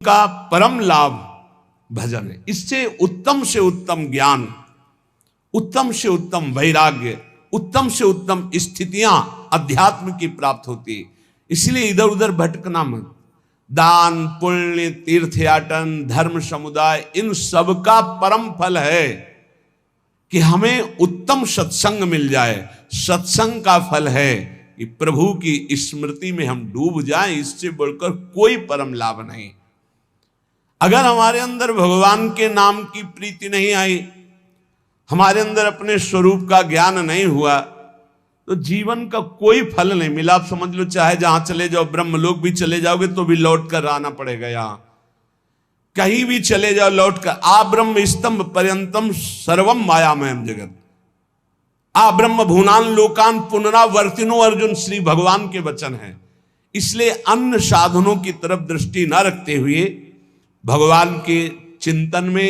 का परम लाभ भजन है। इससे उत्तम से उत्तम ज्ञान, उत्तम से उत्तम वैराग्य, उत्तम से उत्तम स्थितियां अध्यात्म की प्राप्त होती है। इसलिए इधर उधर भटकना मत। दान, पुण्य, तीर्थयाटन, धर्म समुदाय, इन सब का परम फल है कि हमें उत्तम सत्संग मिल जाए। सत्संग का फल है कि प्रभु की स्मृति में हम डूब जाएं। इससे बढ़कर कोई परम लाभ नहीं। अगर हमारे अंदर भगवान के नाम की प्रीति नहीं आई, हमारे अंदर अपने स्वरूप का ज्ञान नहीं हुआ, तो जीवन का कोई फल नहीं मिला। आप समझ लो, चाहे जहां चले जाओ, ब्रह्मलोक भी चले जाओगे तो भी लौट कर आना पड़ेगा। यहां कहीं भी चले जाओ लौट कर, आ ब्रह्म स्तंभ पर्यंतम सर्वम मायामयम जगत, आ ब्रह्म भूनान लोकान पुनरावर्तिनो, अर्जुन श्री भगवान के वचन हैं। इसलिए अन्य साधनों की तरफ दृष्टि न रखते हुए भगवान के चिंतन में,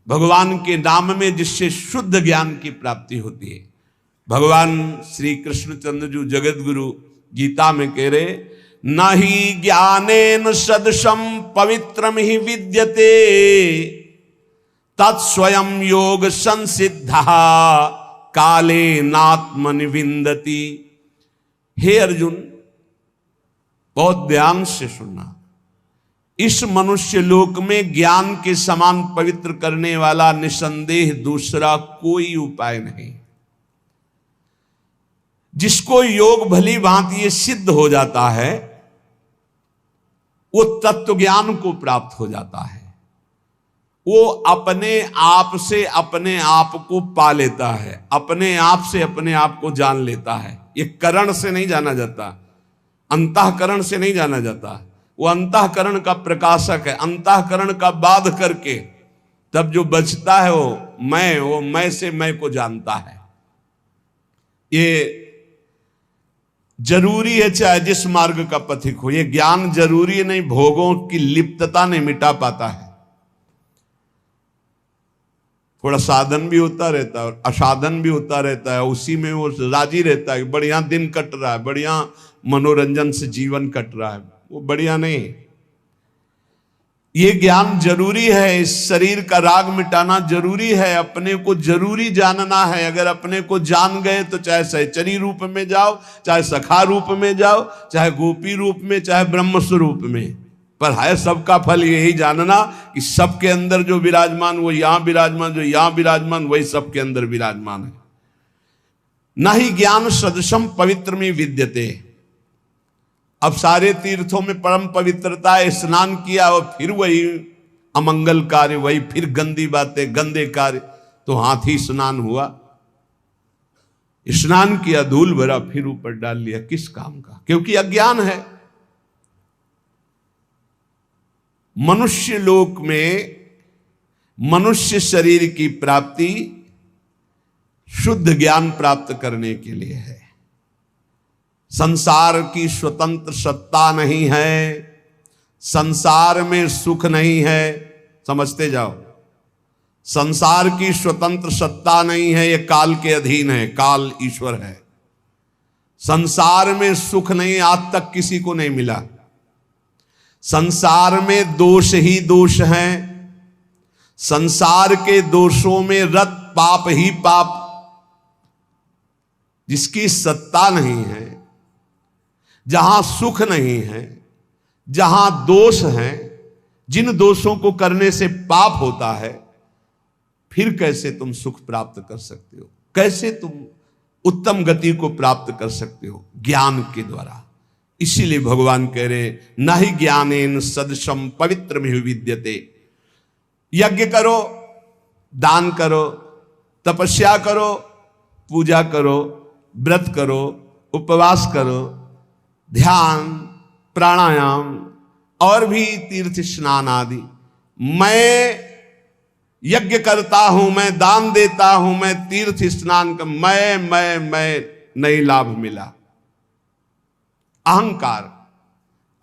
भगवान के नाम में, जिससे शुद्ध ज्ञान की प्राप्ति होती है। भगवान श्री कृष्णचंद्र जी जगत गुरु गीता में कह रहे, न ही ज्ञानेन सदृशम पवित्रम ही विद्यते तत्स्वयं योग संसिद्धा काले नात्मनि विन्दति। हे अर्जुन, बहुत ध्यान से सुनना। इस मनुष्य लोक में ज्ञान के समान पवित्र करने वाला निसंदेह दूसरा कोई उपाय नहीं। जिसको योग भली भांति ये सिद्ध हो जाता है, वो तत्व ज्ञान को प्राप्त हो जाता है। वो अपने आप से अपने आप को पा लेता है, अपने आप से अपने आप को जान लेता है। ये करण से नहीं जाना जाता, अंतःकरण से नहीं जाना जाता। वो अंतःकरण का प्रकाशक है। अंतःकरण का बाध करके तब जो बचता है वो मैं से मैं को जानता है। ये जरूरी है, चाहे जिस मार्ग का पथिक हो। ये ज्ञान जरूरी नहीं, भोगों की लिप्तता नहीं मिटा पाता है। थोड़ा साधन भी होता रहता है और असाधन भी होता रहता है, उसी में वो राजी रहता है। बढ़िया दिन कट रहा है, बढ़िया मनोरंजन से जीवन कट रहा है, वो बढ़िया नहीं। ये ज्ञान जरूरी है। इस शरीर का राग मिटाना जरूरी है। अपने को जरूरी जानना है। अगर अपने को जान गए तो चाहे सहचरी रूप में जाओ, चाहे सखा रूप में जाओ, चाहे गोपी रूप में, चाहे ब्रह्म स्वरूप में, पर है सबका फल यही जानना कि सबके अंदर जो विराजमान वो यहां विराजमान, जो यहां विराजमान वही सबके अंदर विराजमान है। न ही ज्ञान सदृशम पवित्र में विद्यते। अब सारे तीर्थों में परम पवित्रता है। स्नान किया और फिर वही अमंगल कार्य, वही फिर गंदी बातें, गंदे कार्य, तो हाथी स्नान हुआ। स्नान किया, धूल भरा, फिर ऊपर डाल लिया, किस काम का? क्योंकि अज्ञान है। मनुष्य लोक में मनुष्य शरीर की प्राप्ति शुद्ध ज्ञान प्राप्त करने के लिए है। संसार की स्वतंत्र सत्ता नहीं है, संसार में सुख नहीं है। समझते जाओ, संसार की स्वतंत्र सत्ता नहीं है, यह काल के अधीन है। काल ईश्वर है। संसार में सुख नहीं, आज तक किसी को नहीं मिला। संसार में दोष ही दोष हैं। संसार के दोषों में रत पाप ही पाप। जिसकी सत्ता नहीं है, जहां सुख नहीं है, जहां दोष हैं, जिन दोषों को करने से पाप होता है, फिर कैसे तुम सुख प्राप्त कर सकते हो? कैसे तुम उत्तम गति को प्राप्त कर सकते हो? ज्ञान के द्वारा। इसीलिए भगवान कह रहे, न ही ज्ञानेन सदृशम पवित्र में विद्यते। यज्ञ करो, दान करो, तपस्या करो, पूजा करो, व्रत करो, उपवास करो, ध्यान, प्राणायाम और भी तीर्थ स्नान आदि। मैं यज्ञ करता हूं, मैं दान देता हूं, मैं तीर्थ स्नान कर, मैं नहीं लाभ मिला। अहंकार,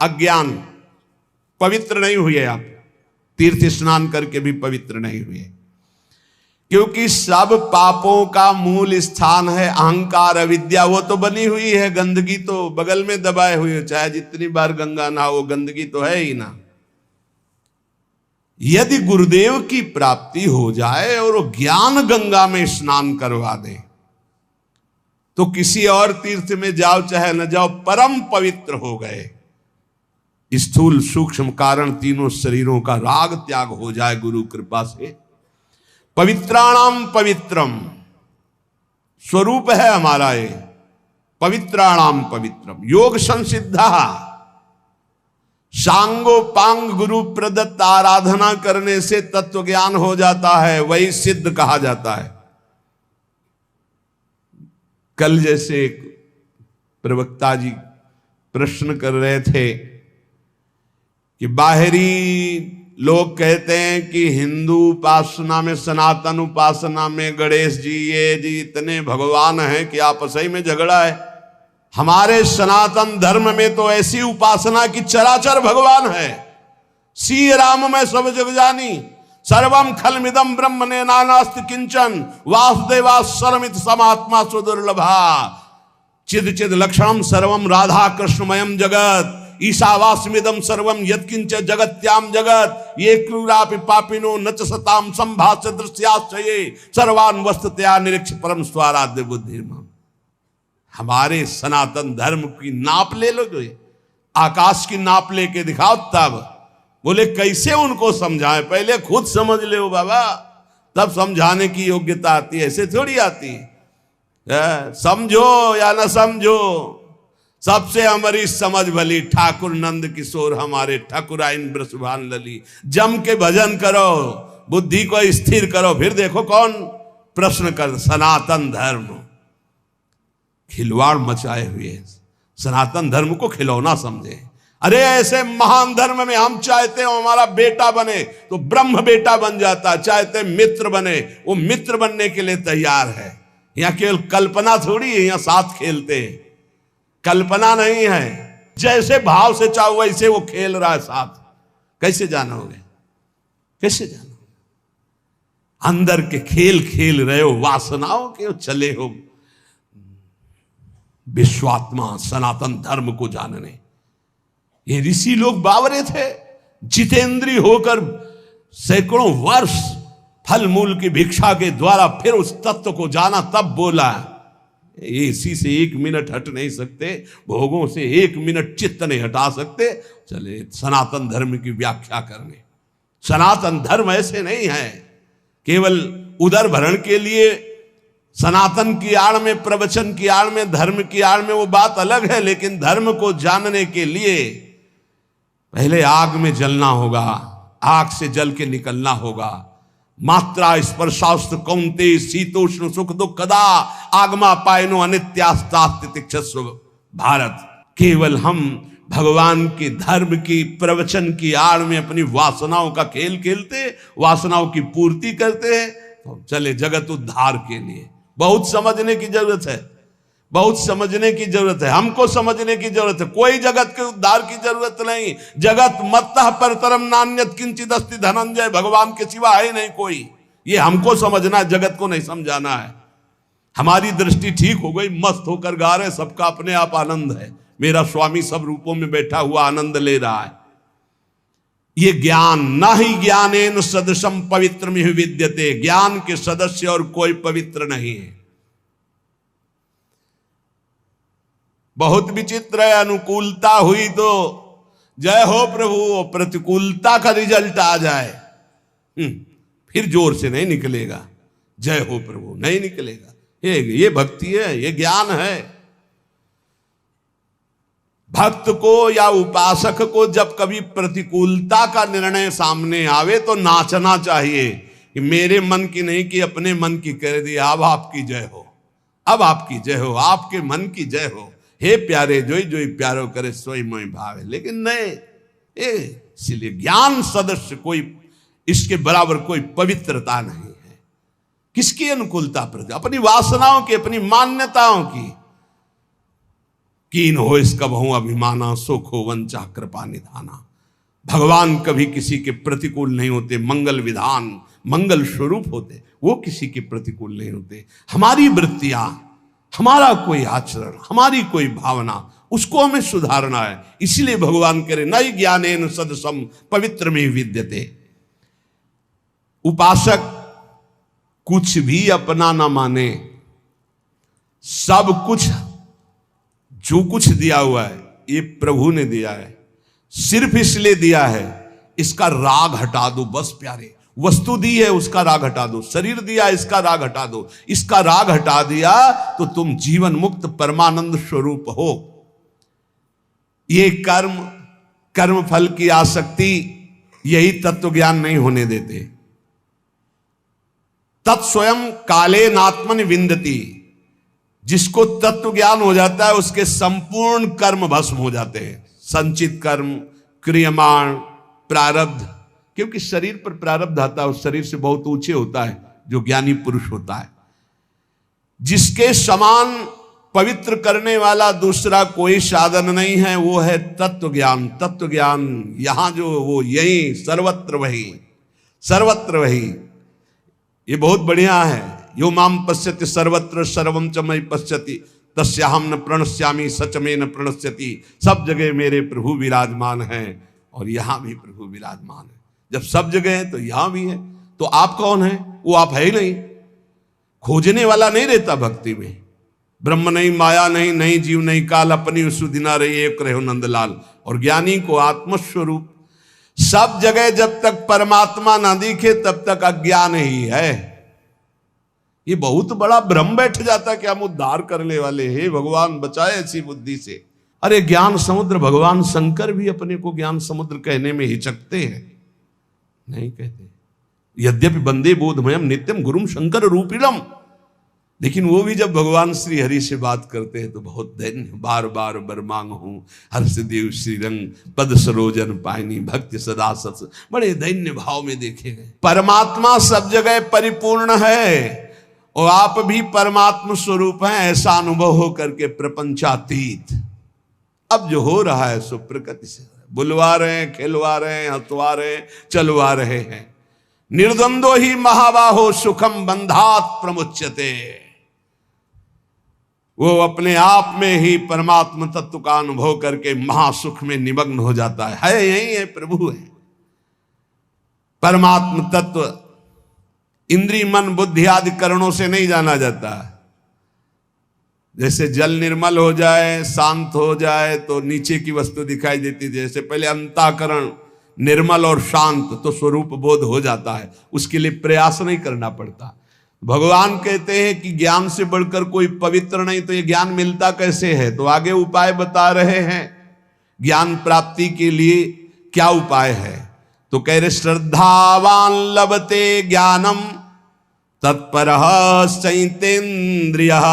अज्ञान, पवित्र नहीं हुए आप। तीर्थ स्नान करके भी पवित्र नहीं हुए। क्योंकि सब पापों का मूल स्थान है अहंकार, अविद्या। वो तो बनी हुई है, गंदगी तो बगल में दबाए हुई है। चाहे जितनी बार गंगा नहाओ, गंदगी तो है ही ना। यदि गुरुदेव की प्राप्ति हो जाए और वो ज्ञान गंगा में स्नान करवा दे तो किसी और तीर्थ में जाओ चाहे न जाओ, परम पवित्र हो गए। स्थूल सूक्ष्म कारण तीनों शरीरों का राग त्याग हो जाए गुरु कृपा से। पवित्राणाम पवित्रम स्वरूप है हमारा ये, पवित्राणाम पवित्रम। योग संसिद्धा, सांगो पांग गुरु प्रदत्त आराधना करने से तत्व ज्ञान हो जाता है, वही सिद्ध कहा जाता है। कल जैसे एक प्रवक्ता जी प्रश्न कर रहे थे कि बाहरी लोग कहते हैं कि हिंदू उपासना में, सनातन उपासना में गणेश जी ये जी इतने भगवान हैं कि आपस ही में झगड़ा है। हमारे सनातन धर्म में तो ऐसी उपासना की चराचर भगवान है। सी राम में सब जग जानी, सर्वम खलमिदम ब्रह्मणे नानास्ति किंचन, वासुदेवा सर्वमित समात्मा सुदुर्लभा, चिद चिद लक्षणम सर्वम राधा कृष्णमयम जगत, ईशावास्मिदम सर्वम यत्किंच जगत्याम जगत, ये क्रूरापि पापिनो न च सताम संभाष्य दृश्याश्चये, सर्वान् वस्तुतया निरीक्ष परम स्वाराध्य बुद्धिर्मम। हमारे सनातन धर्म की नाप ले लो, जो आकाश की नाप लेके दिखाओ। तब बोले कैसे उनको समझाएं, पहले खुद समझ ले बाबा, तब समझाने की योग्यता आती है, ऐसे थोड़ी आती है। समझो या न समझो, सबसे हमारी समझ भली, ठाकुर नंद किशोर हमारे ठाकुराइन ब्रसभान लली। जम के भजन करो, बुद्धि को स्थिर करो, फिर देखो कौन प्रश्न कर। सनातन धर्म खिलवाड़ मचाए हुए, सनातन धर्म को खिलौना समझे। अरे ऐसे महान धर्म में हम चाहते हो हमारा बेटा बने तो ब्रह्म बेटा बन जाता, चाहते मित्र बने वो मित्र बनने के लिए तैयार है। यहाँ केवल कल्पना थोड़ी है, यहाँ साथ खेलते हैं, कल्पना नहीं है। जैसे भाव से चाहो वैसे वो खेल रहा है साथ। कैसे जानोगे, कैसे जानोगे? अंदर के खेल खेल रहे हो, वासनाओं के चले हो विश्वात्मा सनातन धर्म को जानने। ये ऋषि लोग बावरे थे, जितेंद्रीय होकर सैकड़ों वर्ष फल मूल की भिक्षा के द्वारा फिर उस तत्व को जाना, तब बोला ये इसी से 1 मिनट हट नहीं सकते, भोगों से 1 मिनट चित्त नहीं हटा सकते। चले सनातन धर्म की व्याख्या करने। सनातन धर्म ऐसे नहीं है केवल उदर भरण के लिए, सनातन की आड़ में, प्रवचन की आड़ में, धर्म की आड़ में वो बात अलग है। लेकिन धर्म को जानने के लिए पहले आग में जलना होगा, आग से जल के निकलना होगा। मात्रा स्पर्शास्त्र कौंते शीतोष्ण सुख दुखदा आगमा पायनो अनित्यास्तास्तितिक्षस्व भारत। केवल हम भगवान के धर्म की प्रवचन की आड़ में अपनी वासनाओं का खेल खेलते, वासनाओं की पूर्ति करते हैं। तो चले जगत उद्धार के लिए बहुत समझने की जरूरत है, बहुत समझने की जरूरत है, हमको समझने की जरूरत है। कोई जगत के उद्धार की जरूरत नहीं। जगत मत्तः परतरम नान्यत किंचित अस्ति धनंजय, भगवान के सिवा है नहीं कोई। ये हमको समझना है, जगत को नहीं समझाना है। हमारी दृष्टि ठीक हो गई, मस्त होकर गा रहे, सबका अपने आप आनंद है। मेरा स्वामी सब रूपों में बैठा हुआ आनंद ले रहा है। ये ज्ञान न ही ज्ञानेन सदृशम पवित्र में विद्यते, ज्ञान के सदस्य और कोई पवित्र नहीं है। बहुत विचित्र है, अनुकूलता हुई तो जय हो प्रभु, प्रतिकूलता का रिजल्ट आ जाए फिर जोर से नहीं निकलेगा, जय हो प्रभु नहीं निकलेगा। ये भक्ति है, ये ज्ञान है। भक्त को या उपासक को जब कभी प्रतिकूलता का निर्णय सामने आवे तो नाचना चाहिए कि मेरे मन की नहीं कि अपने मन की कह दी, अब आपकी जय हो, अब आपकी जय हो, आपके मन की जय हो। हे प्यारे जोई जोई प्यारो करे सोई मोई भावे। लेकिन नहीं, इसलिए ज्ञान सदस्य कोई, इसके बराबर कोई पवित्रता नहीं है। किसकी अनुकूलता प्रति? अपनी वासनाओं की, अपनी मान्यताओं की। कीन हो इसका बहु अभिमाना, सुख हो वंचा कृपा निधाना। भगवान कभी किसी के प्रतिकूल नहीं होते, मंगल विधान, मंगल स्वरूप होते, वो किसी के प्रतिकूल नहीं होते। हमारी वृत्तियां, हमारा कोई आचरण, हमारी कोई भावना, उसको हमें सुधारना है। इसलिए भगवान कह रहे न ज्ञानेन सदसम पवित्र में विद्यते। उपासक कुछ भी अपना ना माने, सब कुछ जो कुछ दिया हुआ है ये प्रभु ने दिया है, सिर्फ इसलिए दिया है इसका राग हटा दो बस प्यारे। वस्तु दी है उसका राग हटा दो, शरीर दिया इसका राग हटा दो, इसका राग हटा दिया तो तुम जीवन मुक्त परमानंद स्वरूप हो। ये कर्म फल की आसक्ति यही तत्व ज्ञान नहीं होने देते। तत्स्वयं काले नात्मन विंदती, जिसको तत्व ज्ञान हो जाता है उसके संपूर्ण कर्म भस्म हो जाते हैं, संचित कर्म, क्रियमाण, प्रारब्ध। क्योंकि शरीर पर प्रारब्ध आता है, उस शरीर से बहुत ऊंचे होता है जो ज्ञानी पुरुष होता है। जिसके समान पवित्र करने वाला दूसरा कोई साधन नहीं है, वो है तत्व ज्ञान। तत्व ज्ञान यहां जो वो यही सर्वत्र वही, सर्वत्र वही। ये बहुत बढ़िया है। यो माम पश्यति सर्वत्र सर्वम च मयि पश्यति तस्याहम न प्रणश्यामि सच में न प्रणश्यति। सब जगह मेरे प्रभु विराजमान हैं और यहां भी प्रभु विराजमान है। जब सब जगह है तो यहां भी है, तो आप कौन है? वो आप है ही नहीं। खोजने वाला नहीं रहता भक्ति में। ब्रह्म नहीं, माया नहीं, नहीं जीव नहीं काल, अपनी सुदिना रही एक रहो नंदलाल। और ज्ञानी को आत्मस्वरूप सब जगह जब तक परमात्मा ना दिखे तब तक अज्ञान ही है। ये बहुत बड़ा भ्रम बैठ जाता कि हम उद्धार करने वाले हैं, भगवान बचाए ऐसी बुद्धि से। अरे ज्ञान समुद्र, भगवान शंकर भी अपने को ज्ञान समुद्र कहने में हिचकते हैं, नहीं कहते। यद्यपि वंदे बोधमयम नित्यम गुरुम शंकर रूपिणम, लेकिन वो भी जब भगवान श्री हरि से बात करते हैं तो बहुत दैन्य। बार बार बर मांग हूं हर्ष देव श्रीरंग पद सरोजन पायनी भक्ति सदा सत्स। बड़े दैन्य भाव में देखे गए। परमात्मा सब जगह परिपूर्ण है और आप भी परमात्मा स्वरूप हैं, ऐसा अनुभव हो करके प्रपंचातीत। अब जो हो रहा है सो प्रकृति से बुलवा रहे हैं, खिलवा रहे हैं, हंसवा रहे हैं, चलवा रहे हैं। निर्द्वंदो ही महाबाहो सुखम बंधात प्रमुच्यते। वो अपने आप में ही परमात्मा तत्व का अनुभव करके महासुख में निमग्न हो जाता है। यही है, प्रभु है। परमात्मा तत्व इंद्रिय मन बुद्धि आदि करणों से नहीं जाना जाता। जैसे जल निर्मल हो जाए, शांत हो जाए तो नीचे की वस्तु दिखाई देती। जैसे पहले अंतःकरण निर्मल और शांत तो स्वरूप बोध हो जाता है, उसके लिए प्रयास नहीं करना पड़ता। भगवान कहते हैं कि ज्ञान से बढ़कर कोई पवित्र नहीं, तो ये ज्ञान मिलता कैसे है? तो आगे उपाय बता रहे हैं ज्ञान प्राप्ति के लिए क्या उपाय है। तो कह रहे श्रद्धावान लभते ज्ञानम तत्परः संयतेन्द्रियः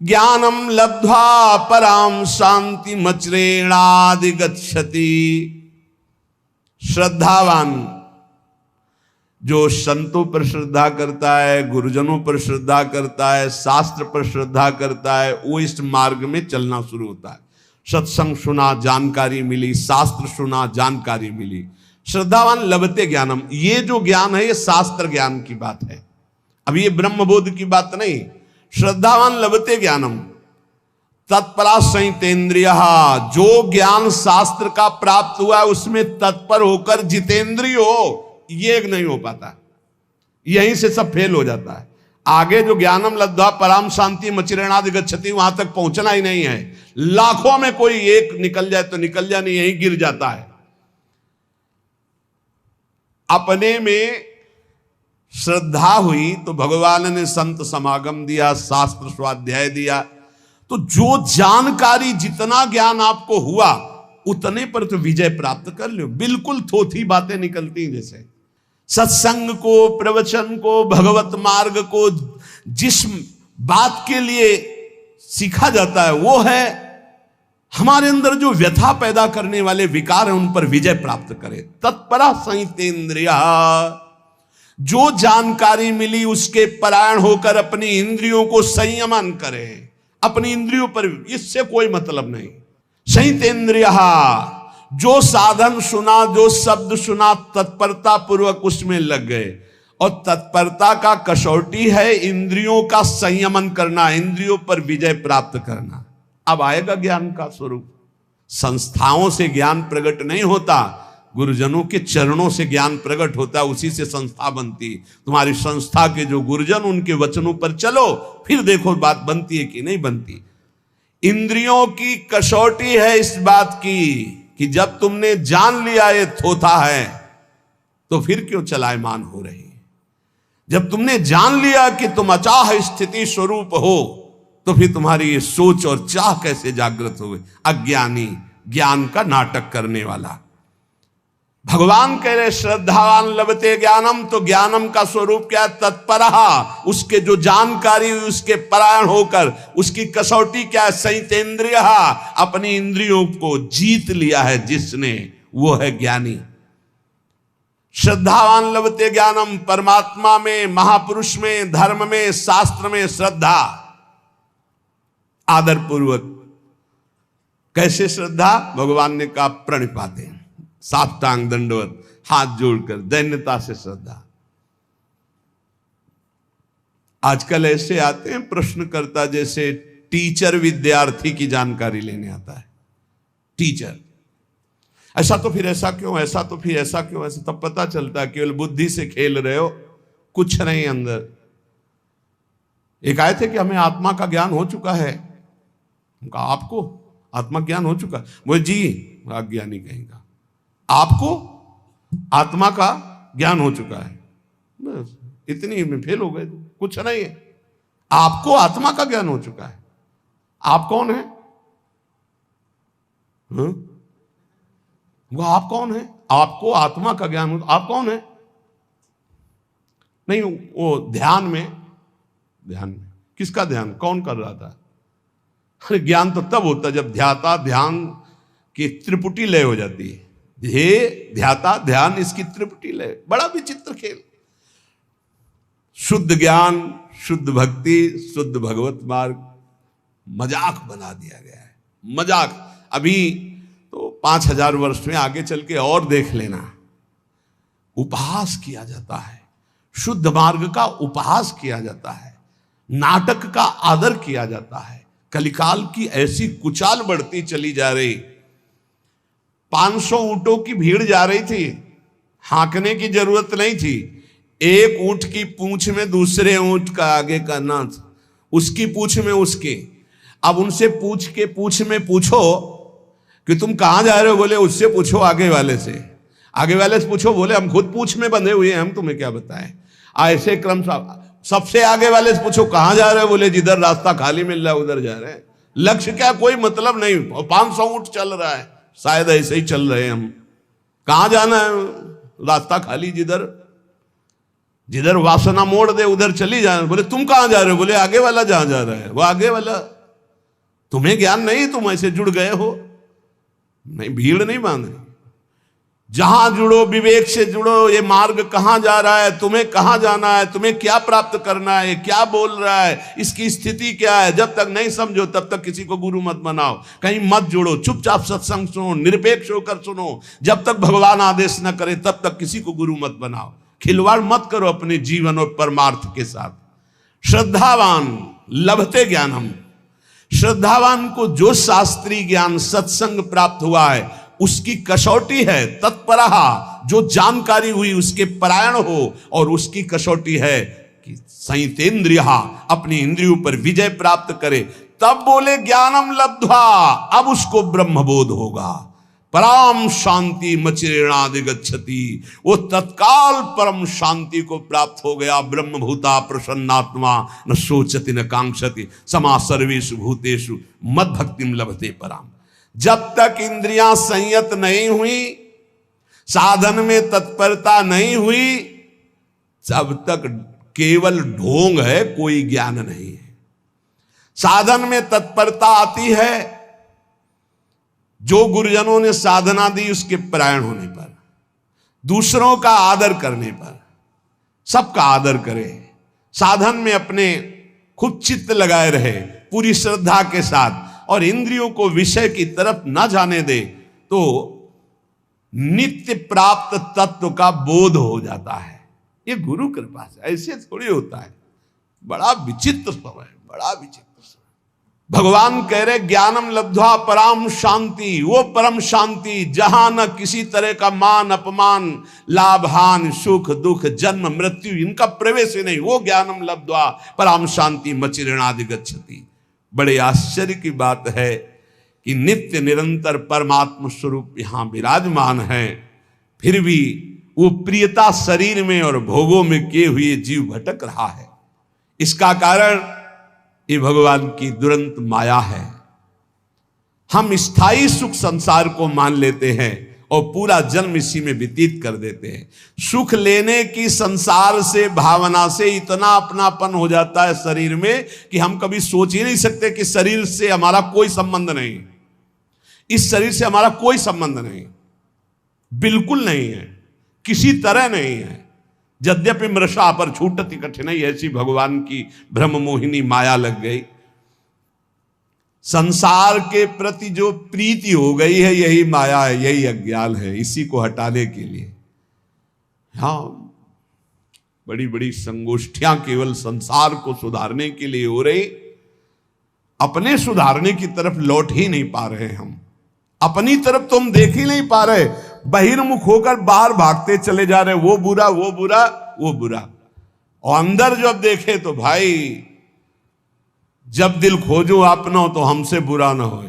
ज्ञानम लब्ध्वा पराम शांति मचरेणादि गच्छति। श्रद्धावान जो संतों पर श्रद्धा करता है, गुरुजनों पर श्रद्धा करता है, शास्त्र पर श्रद्धा करता है, वो इस मार्ग में चलना शुरू होता है। सत्संग सुना, जानकारी मिली, शास्त्र सुना, जानकारी मिली। श्रद्धावान लभते ज्ञानम, ये जो ज्ञान है ये शास्त्र ज्ञान की बात है, अब ये ब्रह्मबोध की बात नहीं। श्रद्धावान लभते ज्ञानम तत्परा संयतेन्द्रियः, जो ज्ञान शास्त्र का प्राप्त हुआ है उसमें तत्पर होकर जितेंद्रिय हो, ये नहीं हो पाता। यहीं से सब फेल हो जाता है। आगे जो ज्ञानम लब्ध्वा पराम शांति मचिरेणादि गच्छति, वहां तक पहुंचना ही नहीं है। लाखों में कोई एक निकल जाए तो निकल जाए, नहीं यहीं गिर जाता है। अपने में श्रद्धा हुई तो भगवान ने संत समागम दिया, शास्त्र स्वाध्याय दिया, तो जो जानकारी जितना ज्ञान आपको हुआ उतने पर तो विजय प्राप्त कर लो। बिल्कुल थोथी बातें निकलती हैं। जैसे सत्संग को, प्रवचन को, भगवत मार्ग को जिस बात के लिए सीखा जाता है वो है हमारे अंदर जो व्यथा पैदा करने वाले विकार हैं उन पर विजय प्राप्त करे। तत्परा संयतेन्द्रियः, जो जानकारी मिली उसके परायण होकर अपनी इंद्रियों को संयमन करे। अपनी इंद्रियों पर इससे कोई मतलब नहीं। संयतेन्द्रियः, जो साधन सुना, जो शब्द सुना, तत्परता पूर्वक उसमें लग गए। और तत्परता का कसौटी है इंद्रियों का संयमन करना, इंद्रियों पर विजय प्राप्त करना। अब आएगा ज्ञान का स्वरूप। संस्थाओं से ज्ञान प्रकट नहीं होता, गुरुजनों के चरणों से ज्ञान प्रकट होता है, उसी से संस्था बनती है। तुम्हारी संस्था के जो गुरुजन, उनके वचनों पर चलो, फिर देखो बात बनती है कि नहीं बनती। इंद्रियों की कसौटी है इस बात की कि जब तुमने जान लिया ये थोथा है तो फिर क्यों चलायमान हो रही। जब तुमने जान लिया कि तुम अचाह स्थिति स्वरूप हो तो फिर तुम्हारी ये सोच और चाह कैसे जागृत हो गई। अज्ञानी ज्ञान का नाटक करने वाला। भगवान कह रहे श्रद्धावान लभते ज्ञानम, तो ज्ञानम का स्वरूप क्या है? तत्परहा, उसके जो जानकारी हुई उसके परायण होकर। उसकी कसौटी क्या है? संयतेन्द्रिय, अपनी इंद्रियों को जीत लिया है जिसने, वो है ज्ञानी। श्रद्धावान लभते ज्ञानम, परमात्मा में, महापुरुष में, धर्म में, शास्त्र में श्रद्धा, आदर पूर्वक। कैसे श्रद्धा? भगवान ने कहा प्रणिपाते, साष्टांग दंडवत, हाथ जोड़कर दैन्यता से श्रद्धा। आजकल ऐसे आते हैं प्रश्नकर्ता, जैसे टीचर विद्यार्थी की जानकारी लेने आता है। टीचर, ऐसा तो फिर ऐसा क्यों, ऐसा तो फिर ऐसा क्यों, ऐसा तब पता चलता है केवल बुद्धि से खेल रहे हो, कुछ नहीं अंदर। एक आए थे कि हमें आत्मा का ज्ञान हो चुका है। उनका आपको आत्मा ज्ञान हो चुका? वो जी अज्ञानी कहेगा, आपको आत्मा का ज्ञान हो चुका है, बस इतनी में फेल हो गए। कुछ नहीं है, आपको आत्मा का ज्ञान हो चुका है। आप कौन है? वो आप कौन है? आपको आत्मा का ज्ञान हो, आप कौन है? नहीं, वो ध्यान में किसका ध्यान, कौन कर रहा था? अरे ज्ञान तो तब होता जब ध्याता ध्यान की त्रिपुटी लय हो जाती है। ध्येय ध्याता ध्यान, इसकी त्रिपुटी लय। बड़ा विचित्र खेल। शुद्ध ज्ञान, शुद्ध भक्ति, शुद्ध भगवत मार्ग मजाक बना दिया गया है। मजाक। अभी तो 5000 वर्ष में आगे चल के और देख लेना, उपहास किया जाता है, शुद्ध मार्ग का उपहास किया जाता है, नाटक का आदर किया जाता है। कलिकाल की ऐसी कुचाल बढ़ती चली जा रही। 500 ऊंटों की भीड़ जा रही थी, हाँकने की जरूरत नहीं थी। एक ऊंट की पूंछ में दूसरे ऊंट का आगे का नाथ, उसकी पूंछ में उसके। अब उनसे पूछ में पूछो कि तुम कहां जा रहे हो, बोले उससे पूछो आगे वाले से। आगे वाले से पूछो, बोले हम खुद पूंछ में बंधे हुए हैं, हम तुम्हें क्या बताएं। ऐसे क्रम सबसे आगे वाले से पूछो कहां जा रहे हो, बोले जिधर रास्ता खाली मिल रहा है उधर जा रहे हैं। लक्ष्य क्या, कोई मतलब नहीं। 500 ऊंट चल रहा है, शायद ऐसे ही चल रहे हैं हम। कहां जाना है? रास्ता खाली, जिधर वासना मोड़ दे उधर चली जाए। बोले तुम कहां जा रहे हो, बोले आगे वाला जहां जा रहा है वो आगे वाला। तुम्हें ज्ञान नहीं, तुम ऐसे जुड़ गए हो। नहीं, भीड़ नहीं बांधनी। जहां जुड़ो विवेक से जुड़ो। ये मार्ग कहां जा रहा है, तुम्हें कहां जाना है, तुम्हें क्या प्राप्त करना है, क्या बोल रहा है, इसकी स्थिति क्या है। जब तक नहीं समझो तब तक किसी को गुरु मत बनाओ, कहीं मत जुड़ो। चुपचाप सत्संग सुनो, निरपेक्ष होकर सुनो। जब तक भगवान आदेश न करे तब तक किसी को गुरु मत बनाओ। खिलवाड़ मत करो अपने जीवन और परमार्थ के साथ। श्रद्धावान लभते ज्ञानम, श्रद्धावान को जो शास्त्रीय ज्ञान सत्संग प्राप्त हुआ है उसकी कसौटी है तत्परहा, जो जानकारी हुई उसके परायण हो। और उसकी कसौटी है कि संयतेन्द्रिया, अपनी इंद्रियों पर विजय प्राप्त करे। तब बोले ज्ञानम लब्ध्वा, अब उसको ब्रह्मबोध होगा। परम शांति मचिरेणादिगच्छति, वो तत्काल परम शांति को प्राप्त हो गया। ब्रह्मभूता प्रसन्नात्मा न सोचति न कांक्षति, समा सर्वेषु भूतेषु मद भक्तिम लभते पराम। जब तक इंद्रियां संयत नहीं हुई, साधन में तत्परता नहीं हुई, तब तक केवल ढोंग है, कोई ज्ञान नहीं है। साधन में तत्परता आती है जो गुरुजनों ने साधना दी उसके परायण होने पर, दूसरों का आदर करने पर। सबका आदर करे, साधन में अपने खूब चित्त लगाए रहे पूरी श्रद्धा के साथ, और इंद्रियों को विषय की तरफ न जाने दे, तो नित्य प्राप्त तत्व का बोध हो जाता है। ये गुरु कृपा से, ऐसे थोड़ी होता है। बड़ा विचित्र समय, बड़ा विचित्र समय। भगवान कह रहे ज्ञानम लब्ध्वा पराम शांति, वो परम शांति जहां न किसी तरह का मान अपमान, लाभ हान, सुख दुख, जन्म मृत्यु इनका प्रवेश ही नहीं, वो ज्ञानम लब्ध्वा पराम शांति मचिरणादि गच्छति। बड़े आश्चर्य की बात है कि नित्य निरंतर परमात्म स्वरूप यहां विराजमान है, फिर भी वो प्रियता शरीर में और भोगों में किए हुए जीव भटक रहा है। इसका कारण ये भगवान की दुरंत माया है। हम स्थायी सुख संसार को मान लेते हैं और पूरा जन्म इसी में व्यतीत कर देते हैं। सुख लेने की संसार से भावना से इतना अपनापन हो जाता है शरीर में कि हम कभी सोच ही नहीं सकते कि शरीर से हमारा कोई संबंध नहीं, इस शरीर से हमारा कोई संबंध नहीं, बिल्कुल नहीं है, किसी तरह नहीं है। यद्यपि मृषा पर छूटति कठिनाई, ऐसी भगवान की ब्रह्म मोहिनी माया लग गई। संसार के प्रति जो प्रीति हो गई है यही माया है, यही अज्ञान है। इसी को हटाने के लिए हाँ बड़ी बड़ी संगोष्ठियां केवल संसार को सुधारने के लिए हो रही, अपने सुधारने की तरफ लौट ही नहीं पा रहे। हम अपनी तरफ तो हम देख ही नहीं पा रहे, बहिर्मुख होकर बाहर भागते चले जा रहे, वो बुरा वो बुरा वो बुरा। और अंदर जब देखे तो भाई जब दिल खोजो अपना तो हमसे बुरा ना हो।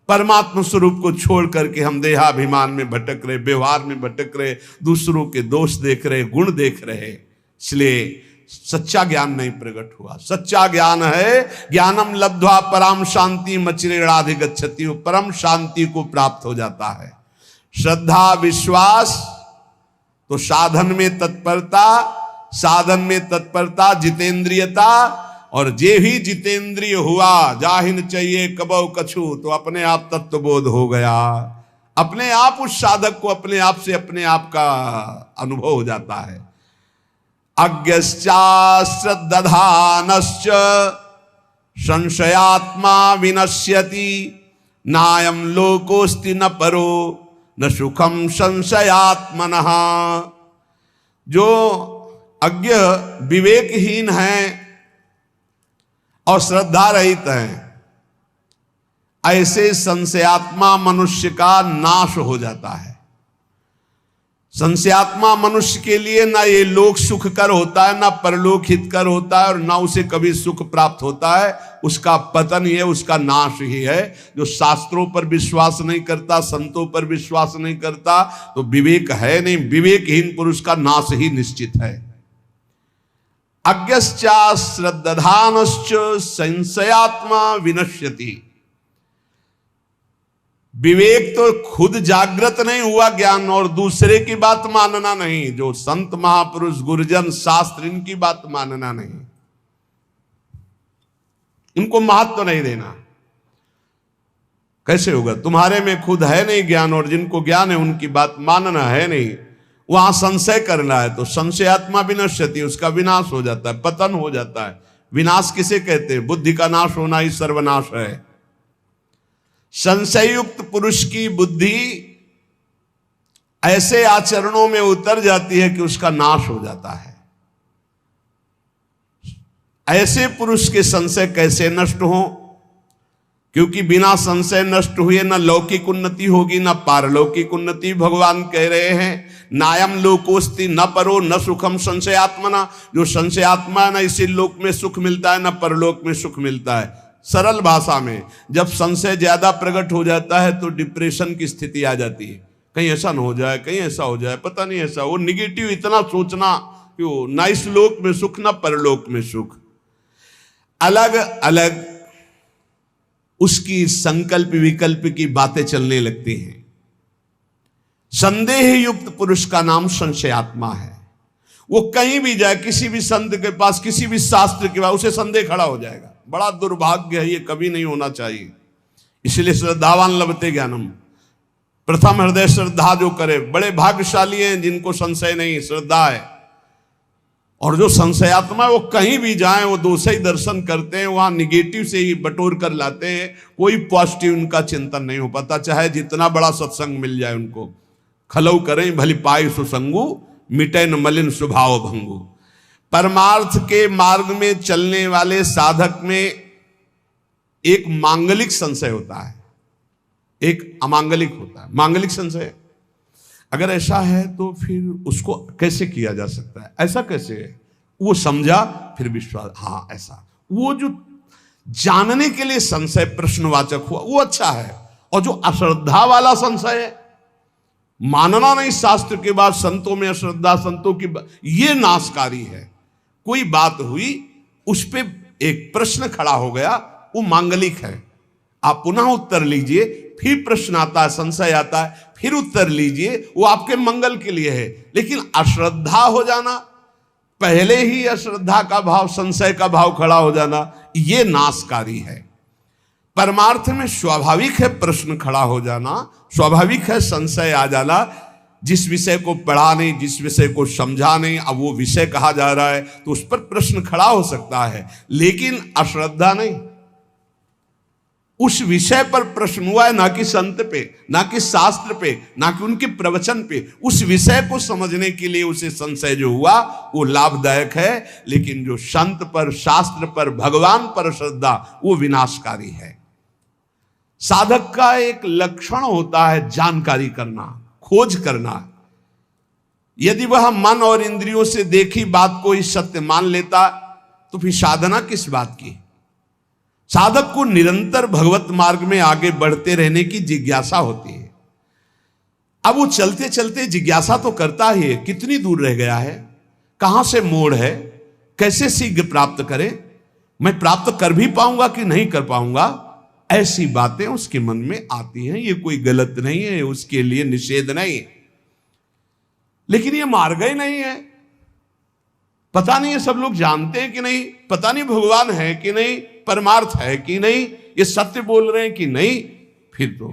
परमात्मा स्वरूप को छोड़ करके हम देहाभिमान में भटक रहे, व्यवहार में भटक रहे, दूसरों के दोष देख रहे, गुण देख रहे। इसलिए सच्चा ज्ञान नहीं प्रकट हुआ। सच्चा ज्ञान है ज्ञानम लब्ध्वा पराम शांति मचिरेणाधिगच्छति, परम शांति को प्राप्त हो जाता है। श्रद्धा विश्वास तो साधन में तत्परता, साधन में तत्परता जितेंद्रियता, और जे ही जितेंद्रिय हुआ जाहिन चाहिए कबौ कछु, तो अपने आप तत्वबोध हो गया। अपने आप उस साधक को अपने आप से अपने आप का अनुभव हो जाता है। अज्ञश्चा श्रद्धानश्च संशयात्मा विनश्यति, नायम लोकोस्ति न परो न सुखम संशयात्मनः। जो अज्ञ विवेकहीन है और श्रद्धा रहित हैं, ऐसे संशयात्मा मनुष्य का नाश हो जाता है। संशयात्मा मनुष्य के लिए ना ये लोक सुखकर होता है, ना परलोक हितकर होता है, और ना उसे कभी सुख प्राप्त होता है। उसका पतन ही है, उसका नाश ही है। जो शास्त्रों पर विश्वास नहीं करता, संतों पर विश्वास नहीं करता, तो विवेक है नहीं। विवेकहीन पुरुष का नाश ही निश्चित है। अज्ञश्चा श्रद्धानश्च संशयात्मा विनश्यति। विवेक तो खुद जागृत नहीं हुआ ज्ञान, और दूसरे की बात मानना नहीं। जो संत महापुरुष गुरुजन शास्त्र इनकी बात मानना नहीं, इनको महत्व नहीं देना। कैसे होगा? तुम्हारे में खुद है नहीं ज्ञान, और जिनको ज्ञान है उनकी बात मानना है नहीं। वहां संशय करना है तो संशयात्मा विनश्यति, उसका विनाश हो जाता है, पतन हो जाता है। विनाश किसे कहते हैं? बुद्धि का नाश होना ही सर्वनाश है। संशयुक्त पुरुष की बुद्धि ऐसे आचरणों में उतर जाती है कि उसका नाश हो जाता है। ऐसे पुरुष के संशय कैसे नष्ट हो? क्योंकि बिना संशय नष्ट हुए न लौकिक उन्नति होगी न पारलौकिक उन्नति। भगवान कह रहे हैं नायम लोकोस्ति न परो न सुखम संशयात्मना। जो संशयात्मा न इसी लोक में सुख मिलता है न परलोक में सुख मिलता है। सरल भाषा में जब संशय ज्यादा प्रकट हो जाता है तो डिप्रेशन की स्थिति आ जाती है। कहीं ऐसा न हो जाए, कहीं ऐसा हो जाए, पता नहीं ऐसा। वो निगेटिव इतना सोचना कि वो ना इस लोक में सुख न परलोक में सुख। अलग अलग उसकी संकल्प विकल्प की बातें चलने लगती हैं। संदेह युक्त पुरुष का नाम संशयात्मा है। वो कहीं भी जाए, किसी भी संत के पास, किसी भी शास्त्र के पास, उसे संदेह खड़ा हो जाएगा। बड़ा दुर्भाग्य है, ये कभी नहीं होना चाहिए। इसलिए श्रद्धावान लभते ज्ञानम, प्रथम हृदय श्रद्धा जो करे, बड़े भाग्यशाली हैं जिनको संशय नहीं, श्रद्धा है। और जो संशयात्मा वो कहीं भी जाएं, वो दोष ही दर्शन करते हैं, वहां निगेटिव से ही बटोर कर लाते हैं। कोई पॉजिटिव उनका चिंतन नहीं हो पाता, चाहे जितना बड़ा सत्संग मिल जाए उनको। खलऊ करें भली पाई सुसंगु, मिटे न मलिन स्वभाव भंगु। परमार्थ के मार्ग में चलने वाले साधक में एक मांगलिक संशय होता है, एक अमांगलिक होता है। मांगलिक संशय अगर ऐसा है तो फिर उसको कैसे किया जा सकता है, ऐसा कैसे है, वो समझा फिर विश्वास, हाँ ऐसा। वो जो जानने के लिए संशय प्रश्नवाचक हुआ वो अच्छा है। और जो अश्रद्धा वाला संशय है, मानना नहीं शास्त्र के बाद, संतों में अश्रद्धा, संतों की ये नाशकारी है। कोई बात हुई, उस पे एक प्रश्न खड़ा हो गया, वो मांगलिक है। आप पुनः उत्तर लीजिए, फिर प्रश्न आता है, संशय आता है, फिर उत्तर लीजिए, वो आपके मंगल के लिए है। लेकिन अश्रद्धा हो जाना, पहले ही अश्रद्धा का भाव, संशय का भाव खड़ा हो जाना, ये नाशकारी है। परमार्थ में स्वाभाविक है प्रश्न खड़ा हो जाना, स्वाभाविक है संशय आ जाना। जिस विषय को पढ़ा नहीं, जिस विषय को समझा नहीं, अब वो विषय कहा जा रहा है तो उस पर प्रश्न खड़ा हो सकता है, लेकिन अश्रद्धा नहीं। उस विषय पर प्रश्न हुआ है, ना कि संत पे, ना कि शास्त्र पे, ना कि उनके प्रवचन पे। उस विषय को समझने के लिए उसे संशय जो हुआ वो लाभदायक है। लेकिन जो संत पर, शास्त्र पर, भगवान पर श्रद्धा, वो विनाशकारी है। साधक का एक लक्षण होता है जानकारी करना, खोज करना। यदि वह मन और इंद्रियों से देखी बात को ही सत्य मान लेता तो फिर साधना किस बात की। साधक को निरंतर भगवत मार्ग में आगे बढ़ते रहने की जिज्ञासा होती है। अब वो चलते चलते जिज्ञासा तो करता ही है, कितनी दूर रह गया है, कहां से मोड़ है, कैसे शीघ्र प्राप्त करे, मैं प्राप्त कर भी पाऊंगा कि नहीं कर पाऊंगा, ऐसी बातें उसके मन में आती हैं। ये कोई गलत नहीं है, उसके लिए निषेध नहीं है, लेकिन ये मार्ग ही नहीं है। पता नहीं है सब लोग जानते हैं कि नहीं, पता नहीं भगवान है कि नहीं, परमार्थ है कि नहीं, ये सत्य बोल रहे हैं कि नहीं, फिर तो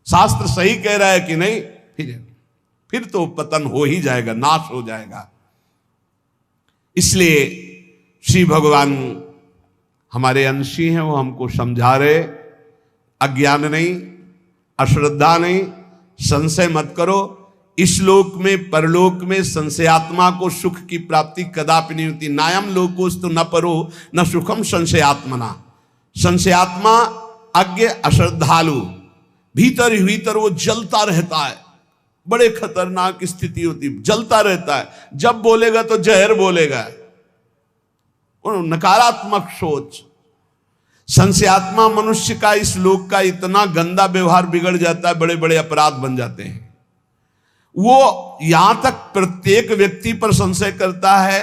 शास्त्र सही कह रहा है कि नहीं, फिर तो पतन हो ही जाएगा, नाश हो जाएगा। इसलिए श्री भगवान हमारे अंशी हैं, वो हमको समझा रहे, अज्ञान नहीं, अश्रद्धा नहीं, संशय मत करो। इस लोक में, परलोक में संशयात्मा को सुख की प्राप्ति कदापि नहीं होती। नायम लोकोस्तु न परो न सुखम संशयात्मना। संशयात्मा अज्ञ अश्रद्धालु, भीतर ही भीतर वो जलता रहता है, बड़े खतरनाक स्थिति होती, जलता रहता है। जब बोलेगा तो जहर बोलेगा, नकारात्मक सोच। संशयात्मा मनुष्य का इस लोक का इतना गंदा व्यवहार बिगड़ जाता है, बड़े बड़े अपराध बन जाते हैं। वो यहां तक प्रत्येक व्यक्ति पर संशय करता है,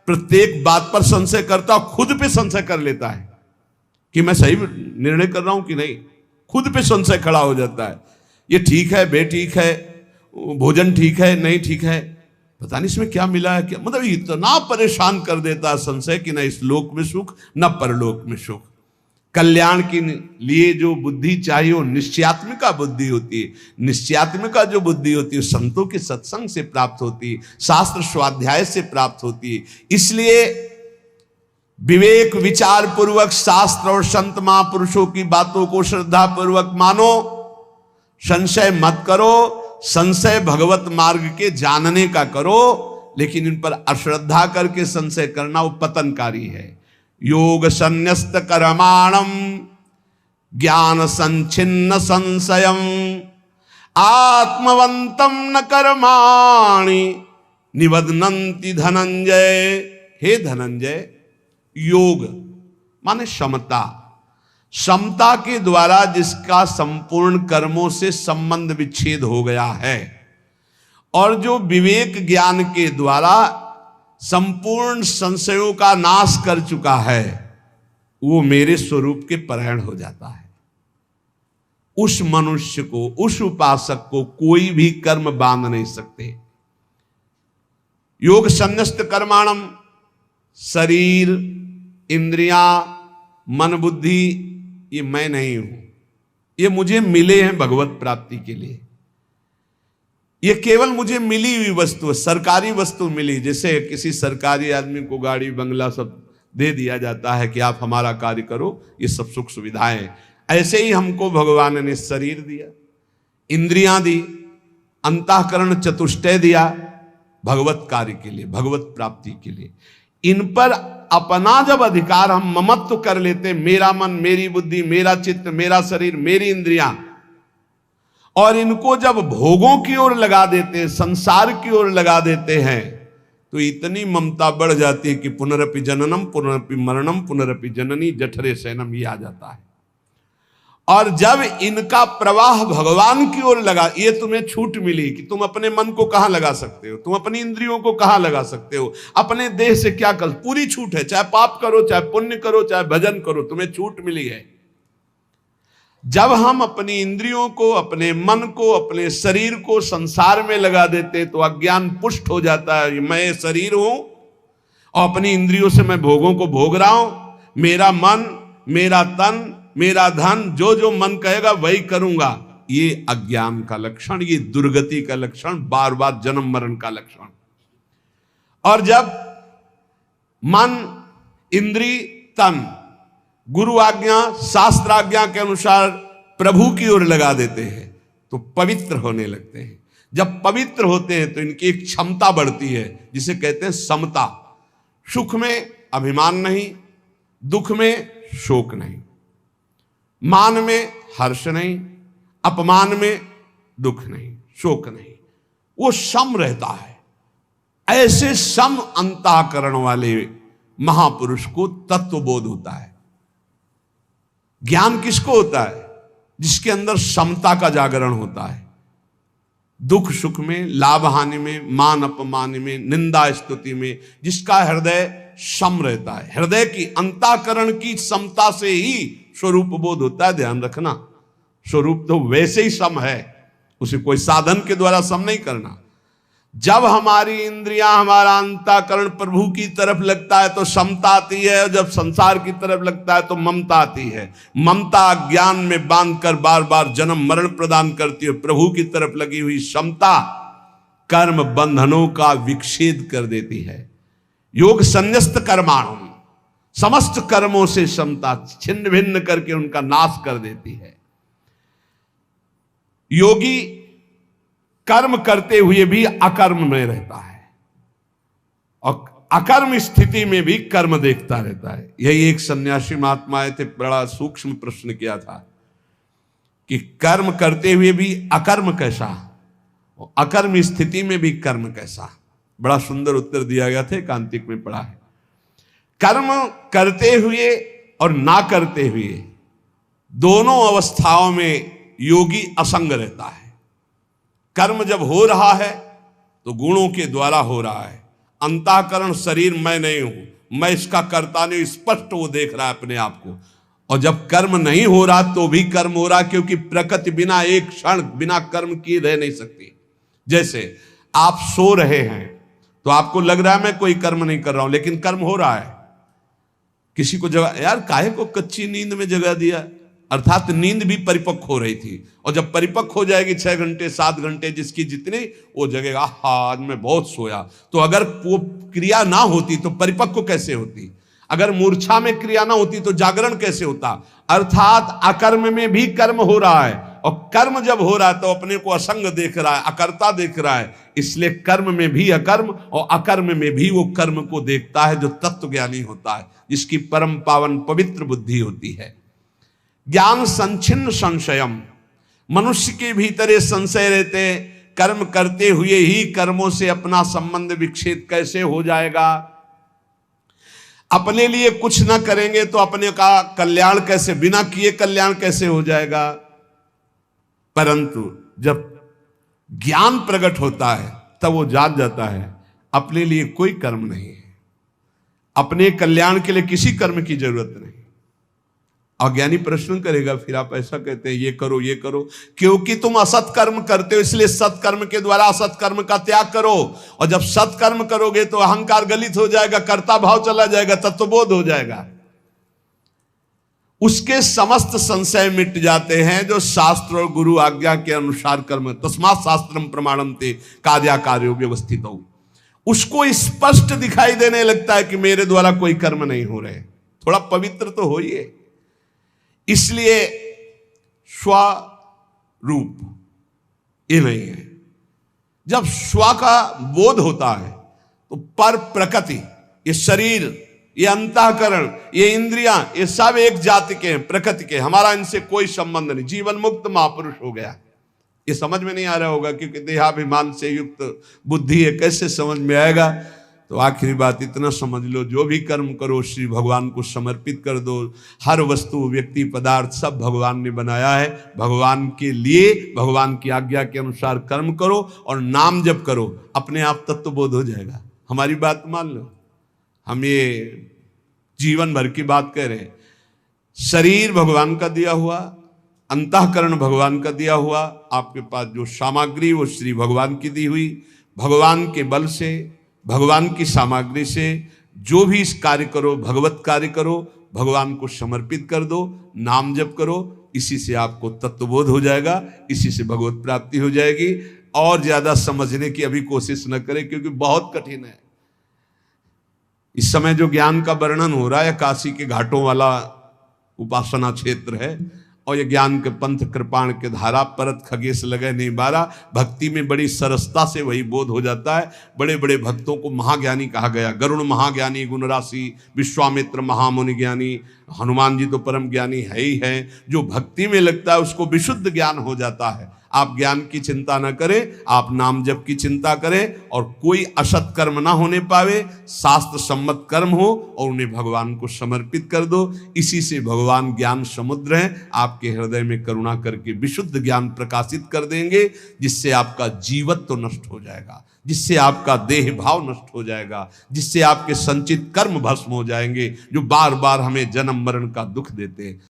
प्रत्येक बात पर संशय करता, खुद पे संशय कर लेता है कि मैं सही निर्णय कर रहा हूं कि नहीं। खुद पे संशय खड़ा हो जाता है, ये ठीक है, बेठीक है, भोजन ठीक है, नहीं ठीक है, पता नहीं इसमें क्या मिला है, क्या मतलब इतना परेशान कर देता है संशय कि न इस लोक में सुख न परलोक में सुख। कल्याण के लिए जो बुद्धि चाहिए वो निश्चयात्मिका बुद्धि होती है। निश्चयात्मिका जो बुद्धि होती है संतों के सत्संग से प्राप्त होती है, शास्त्र स्वाध्याय से प्राप्त होती है। इसलिए विवेक विचार पूर्वक शास्त्र और संत महापुरुषों की बातों को श्रद्धा पूर्वक मानो, संशय मत करो। संशय भगवत मार्ग के जानने का करो, लेकिन इन पर अश्रद्धा करके संशय करना वो पतनकारी है। योग संन्यस्त कर्माणम ज्ञान संचिन्न संशयम आत्मवंतम न कर्माणि निबध्नन्ति धनंजय। हे धनंजय, योग माने समता, समता के द्वारा जिसका संपूर्ण कर्मों से संबंध विच्छेद हो गया है, और जो विवेक ज्ञान के द्वारा संपूर्ण संशयों का नाश कर चुका है, वो मेरे स्वरूप के परायण हो जाता है। उस मनुष्य को, उस उपासक को कोई भी कर्म बांध नहीं सकते। योग संन्यस्त कर्माणम, शरीर, इंद्रियां, मन, बुद्धि, ये मैं नहीं हूं, ये मुझे मिले हैं भगवत प्राप्ति के लिए। ये केवल मुझे मिली हुई वस्तु है, सरकारी वस्तु मिली। जैसे किसी सरकारी आदमी को गाड़ी बंगला सब दे दिया जाता है कि आप हमारा कार्य करो, ये सब सुख सुविधाएं, ऐसे ही हमको भगवान ने शरीर दिया, इंद्रियां दी, अंतःकरण चतुष्टय दिया, भगवत कार्य के लिए, भगवत प्राप्ति के लिए। इन पर अपना जब अधिकार हम ममत्व कर लेते, मेरा मन, मेरी बुद्धि, मेरा चित्त, मेरा शरीर, मेरी इंद्रियां, और इनको जब भोगों की ओर लगा देते, संसार की ओर लगा देते हैं, तो इतनी ममता बढ़ जाती है कि पुनरपि जननम पुनरपि मरणम पुनरपि जननी जठरे शयनम, ये आ जाता है। और जब इनका प्रवाह भगवान की ओर लगा, ये तुम्हें छूट मिली कि तुम अपने मन को कहां लगा सकते हो, तुम अपनी इंद्रियों को कहां लगा सकते हो, अपने देह से क्या कर, पूरी छूट है, चाहे पाप करो, चाहे पुण्य करो, चाहे भजन करो, तुम्हें छूट मिली है। जब हम अपनी इंद्रियों को, अपने मन को, अपने शरीर को संसार में लगा देते तो अज्ञान पुष्ट हो जाता है। मैं शरीर हूं और अपनी इंद्रियों से मैं भोगों को भोग रहा हूं, मेरा मन, मेरा तन, मेरा धन, जो जो मन कहेगा वही करूंगा। ये अज्ञान का लक्षण, ये दुर्गति का लक्षण, बार बार जन्म मरण का लक्षण। और जब मन, इंद्री, तन गुरु आज्ञा, शास्त्र आज्ञा के अनुसार प्रभु की ओर लगा देते हैं तो पवित्र होने लगते हैं। जब पवित्र होते हैं तो इनकी एक क्षमता बढ़ती है जिसे कहते हैं समता। सुख में अभिमान नहीं, दुख में शोक नहीं, मान में हर्ष नहीं, अपमान में दुख नहीं, शोक नहीं, वो सम रहता है। ऐसे सम अंतःकरण वाले महापुरुष को तत्वबोध होता है। ज्ञान किसको होता है? जिसके अंदर समता का जागरण होता है। दुख सुख में, लाभ हानि में, मान अपमान में, निंदा स्तुति में, जिसका हृदय सम रहता है। हृदय की, अंतःकरण की समता से ही स्वरूप बोध होता है। ध्यान रखना, स्वरूप तो वैसे ही सम है, उसे कोई साधन के द्वारा सम नहीं करना। जब हमारी इंद्रियां, हमारा अंतःकरण प्रभु की तरफ लगता है तो समता आती है, और जब संसार की तरफ लगता है तो ममता आती है। ममता ज्ञान में बांधकर बार बार जन्म मरण प्रदान करती है। प्रभु की तरफ लगी हुई समता कर्म बंधनों का विच्छेद कर देती है। योग संन्यस्त कर्माणु, समस्त कर्मों से समता छिन्न भिन्न करके उनका नाश कर देती है। योगी कर्म करते हुए भी अकर्म में रहता है और अकर्म स्थिति में भी कर्म देखता रहता है। यही एक सन्यासी महात्मा आए थे, बड़ा सूक्ष्म प्रश्न किया था कि कर्म करते हुए भी अकर्म कैसा, और अकर्म स्थिति में भी कर्म कैसा। बड़ा सुंदर उत्तर दिया गया था, कांतिक में पढ़ा है। कर्म करते हुए और ना करते हुए दोनों अवस्थाओं में योगी असंग रहता है। कर्म जब हो रहा है तो गुणों के द्वारा हो रहा है। अंतःकरण शरीर मैं नहीं हूं, मैं इसका कर्ता नहीं, स्पष्ट वो देख रहा है अपने आप को। और जब कर्म नहीं हो रहा तो भी कर्म हो रहा, क्योंकि प्रकृति बिना एक क्षण बिना कर्म किए रह नहीं सकती। जैसे आप सो रहे हैं तो आपको लग रहा है मैं कोई कर्म नहीं कर रहा हूं, लेकिन कर्म हो रहा है। किसी को जगह, यार काहे को कच्ची नींद में जगा दिया, अर्थात नींद भी परिपक्व हो रही थी। और जब परिपक्व हो जाएगी 6 घंटे 7 घंटे जिसकी जितनी, वो जगेगा आज मैं बहुत सोया। तो अगर वो क्रिया ना होती तो परिपक्व कैसे होती? अगर मूर्छा में क्रिया ना होती तो जागरण कैसे होता? अर्थात अकर्म में भी कर्म हो रहा है, और कर्म जब हो रहा है तो अपने को असंग देख रहा है, अकर्ता देख रहा है। इसलिए कर्म में भी अकर्म और अकर्म में भी वो कर्म को देखता है जो तत्व ज्ञानी होता है, जिसकी परम पावन पवित्र बुद्धि होती है। ज्ञान संचिन्न संशयम, मनुष्य के भीतर ये संशय रहते, कर्म करते हुए ही कर्मों से अपना संबंध विच्छेद कैसे हो जाएगा, अपने लिए कुछ ना करेंगे तो अपने का कल्याण कैसे, बिना किए कल्याण कैसे हो जाएगा। परंतु जब ज्ञान प्रकट होता है तब वो जान जाता है अपने लिए कोई कर्म नहीं है, अपने कल्याण के लिए किसी कर्म की जरूरत नहीं। अज्ञानी प्रश्न करेगा, फिर आप ऐसा कहते हैं ये करो ये करो, क्योंकि तुम असत कर्म करते हो, इसलिए सत्कर्म के द्वारा असत कर्म का त्याग करो। और जब सत्कर्म करोगे तो अहंकार गलित हो जाएगा, कर्ता भाव चला जाएगा, तत्वबोध हो जाएगा। उसके समस्त संशय मिट जाते हैं जो शास्त्र और गुरु आज्ञा के अनुसार कर्म, तस्मात् शास्त्रम प्रमाणम ते कार्या कार्यो व्यवस्थित हो। उसको स्पष्ट दिखाई देने लगता है कि मेरे द्वारा कोई कर्म नहीं हो रहे, थोड़ा पवित्र तो होइए। इसलिए स्वरूप ये नहीं है। जब स्व का बोध होता है तो पर प्रकृति, ये शरीर ये अंतःकरण, ये इंद्रियां, ये सब एक जाति के हैं, प्रकृति के, हमारा इनसे कोई संबंध नहीं। जीवन मुक्त महापुरुष हो गया। ये समझ में नहीं आ रहा होगा क्योंकि देहाभिमान से युक्त बुद्धि है, कैसे समझ में आएगा। तो आखिरी बात इतना समझ लो, जो भी कर्म करो श्री भगवान को समर्पित कर दो। हर वस्तु, व्यक्ति, पदार्थ सब भगवान ने बनाया है, भगवान के लिए, भगवान की आज्ञा के अनुसार कर्म करो और नाम जप करो, अपने आप तत्वबोध हो जाएगा। हमारी बात मान लो, हम ये जीवन भर की बात कह रहे हैं। शरीर भगवान का दिया हुआ, अंतःकरण भगवान का दिया हुआ, आपके पास जो सामग्री वो श्री भगवान की दी हुई, भगवान के बल से, भगवान की सामग्री से जो भी इस कार्य करो, भगवत कार्य करो, भगवान को समर्पित कर दो, नाम जप करो, इसी से आपको तत्वबोध हो जाएगा, इसी से भगवत प्राप्ति हो जाएगी। और ज्यादा समझने की अभी कोशिश न करें क्योंकि बहुत कठिन है। इस समय जो ज्ञान का वर्णन हो रहा है, काशी के घाटों वाला उपासना क्षेत्र है, और ये ज्ञान के पंथ कृपाण के धारा, परत खगेश लगे नहीं बारा। भक्ति में बड़ी सरसता से वही बोध हो जाता है। बड़े बड़े भक्तों को महाज्ञानी कहा गया। गरुण महाज्ञानी, गुण राशि, विश्वामित्र महामुनि ज्ञानी, हनुमान जी तो परम ज्ञानी है ही है। जो भक्ति में लगता है उसको विशुद्ध ज्ञान हो जाता है। आप ज्ञान की चिंता न करें, आप नाम जप की चिंता करें, और कोई असत कर्म ना होने पावे, शास्त्र सम्मत कर्म हो और उन्हें भगवान को समर्पित कर दो। इसी से भगवान ज्ञान समुद्र हैं, आपके हृदय में करुणा करके विशुद्ध ज्ञान प्रकाशित कर देंगे, जिससे आपका जीवत्व नष्ट हो जाएगा, जिससे आपका देह भाव नष्ट हो जाएगा, जिससे आपके संचित कर्म भस्म हो जाएंगे, जो बार बार हमें जन्म मरण का दुख देते हैं।